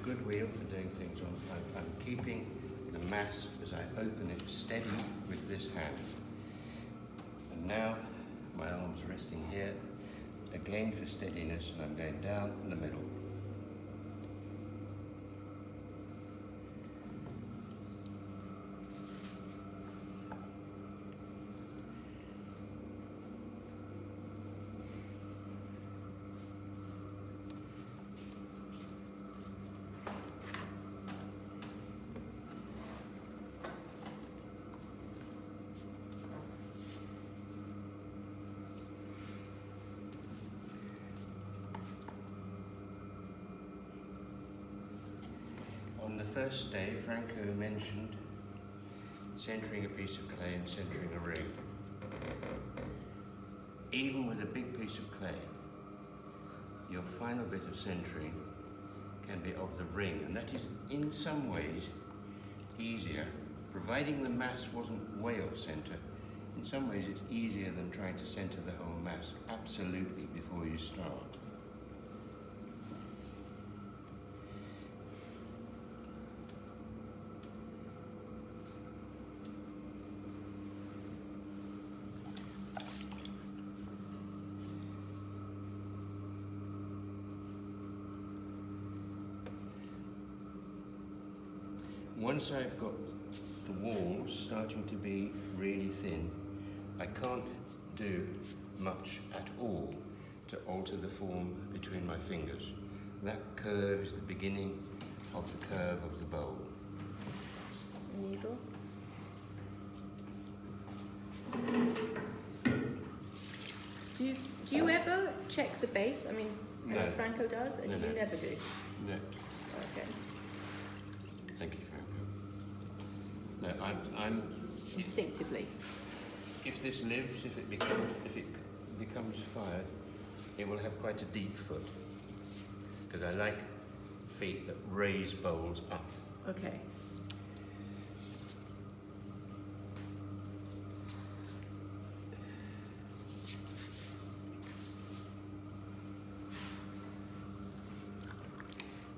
good wheel for doing things on. I'm keeping the mass as I open it steady with this hand. And now my arm's resting here, again for steadiness, and I'm going down in the middle. On the first day, Franco mentioned centering a piece of clay and centering a ring. Even with a big piece of clay, your final bit of centering can be of the ring, and that is in some ways easier, providing the mass wasn't way off center. In some ways it's easier than trying to center the whole mass absolutely before you start. Once I've got the walls starting to be really thin, I can't do much at all to alter the form between my fingers. That curve is the beginning of the curve of the bowl. Needle. Do you ever check the base? I mean, No. Franco does, and No, you no. never do. No, Okay. thank you, Franco. No, I'm. Instinctively. If this lives, if it becomes fired, it will have quite a deep foot, because I like feet that raise bowls up. Okay.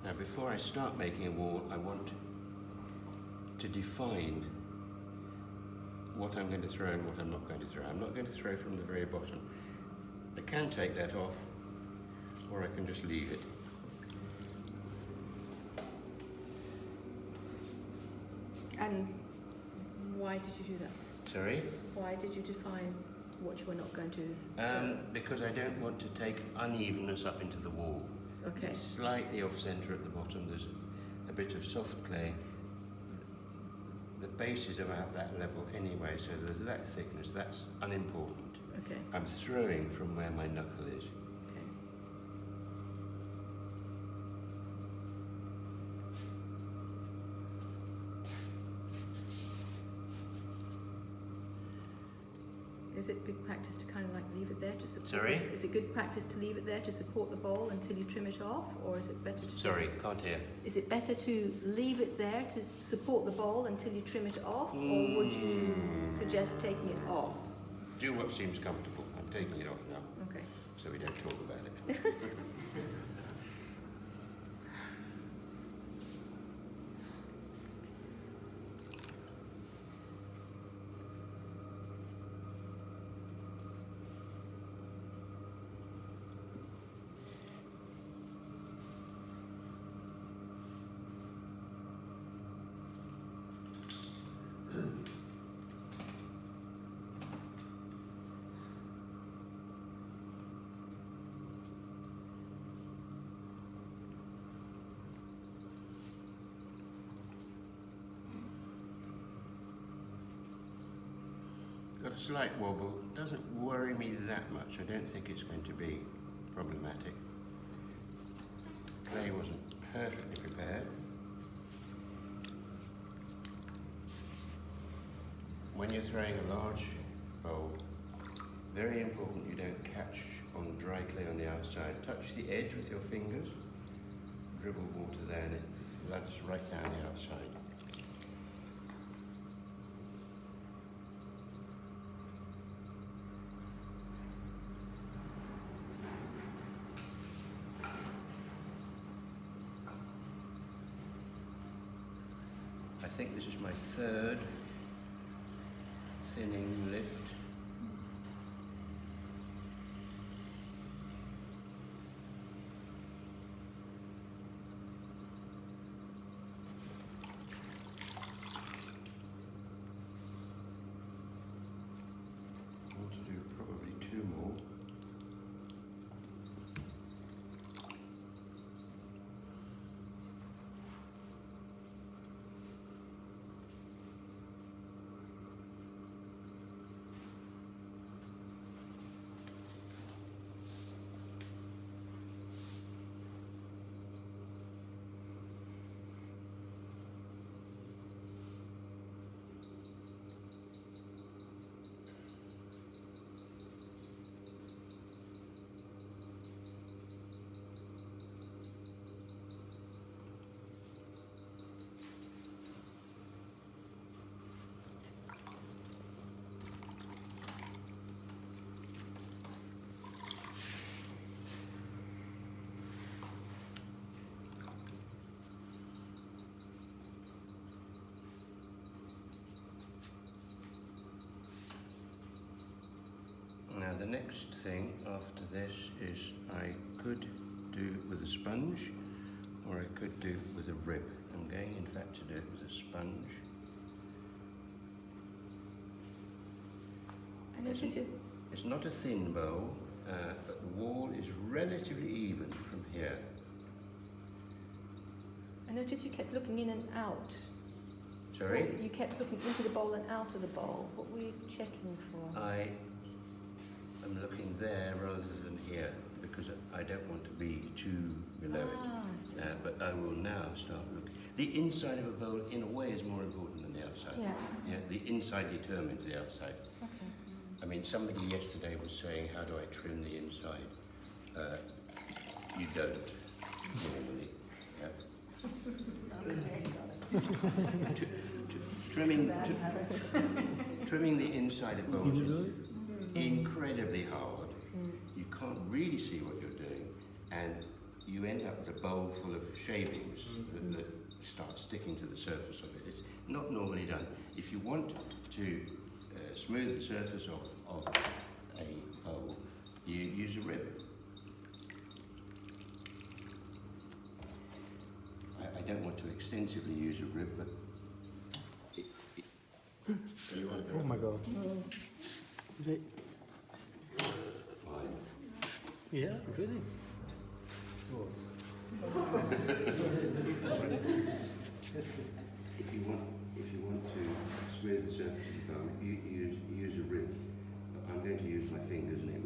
Now, before I start making a wall, I want to define what I'm going to throw and what I'm not going to throw. I'm not going to throw from the very bottom. I can take that off, or I can just leave it. And why did you do that? Sorry? Why did you define what you were not going to? Because I don't want to take unevenness up into the wall. Okay. It's slightly off centre at the bottom. There's a bit of soft clay. The base is about that level anyway, so there's that thickness. That's unimportant. Okay. I'm throwing from where my knuckle is. Okay. Is it good practice to kind of like leave it there to support? Sorry? Is it good practice to leave it there to support the bowl until you trim it off, or is it better to? Sorry, can't hear. Is it better to leave it there to support the bowl until you trim it off, or would you suggest taking it off? Do what seems comfortable. I'm taking it off now, Okay. so we don't talk about it. Got a slight wobble. Doesn't worry me that much. I don't think it's going to be problematic. Clay wasn't perfectly prepared. When you're throwing a large bowl, very important you don't catch on dry clay on the outside. Touch the edge with your fingers, dribble water there, and it floods right down the outside. think this is my third thinning lift. I want to do probably 2 more. Now the next thing after this is I could do with a sponge, or I could do with a rib. I'm going in fact to do it with a sponge. I notice you. It's not a thin bowl, but the wall is relatively even from here. I noticed you kept looking in and out. Sorry? You kept looking into the bowl and out of the bowl. What were you checking for? I am looking there rather than here because I don't want to be too below it. But I will now start looking. The inside of a bowl, in a way, is more important than the outside. Yeah. Yeah. The inside determines the outside. Okay. I mean, somebody yesterday was saying, "How do I trim the inside?" You don't normally. Yeah. Trimming the inside of bowls is incredibly hard. You can't really see what you're doing, and you end up with a bowl full of shavings that start sticking to the surface of it. It's not normally done. If you want to smooth the surface of a bowl, you use a rib. I don't want to extensively use a rib, but Oh my god. Fine. Yeah, really? Was. If you want to smooth the surface of the bowl, you use a rib. But I'm going to use my fingers now.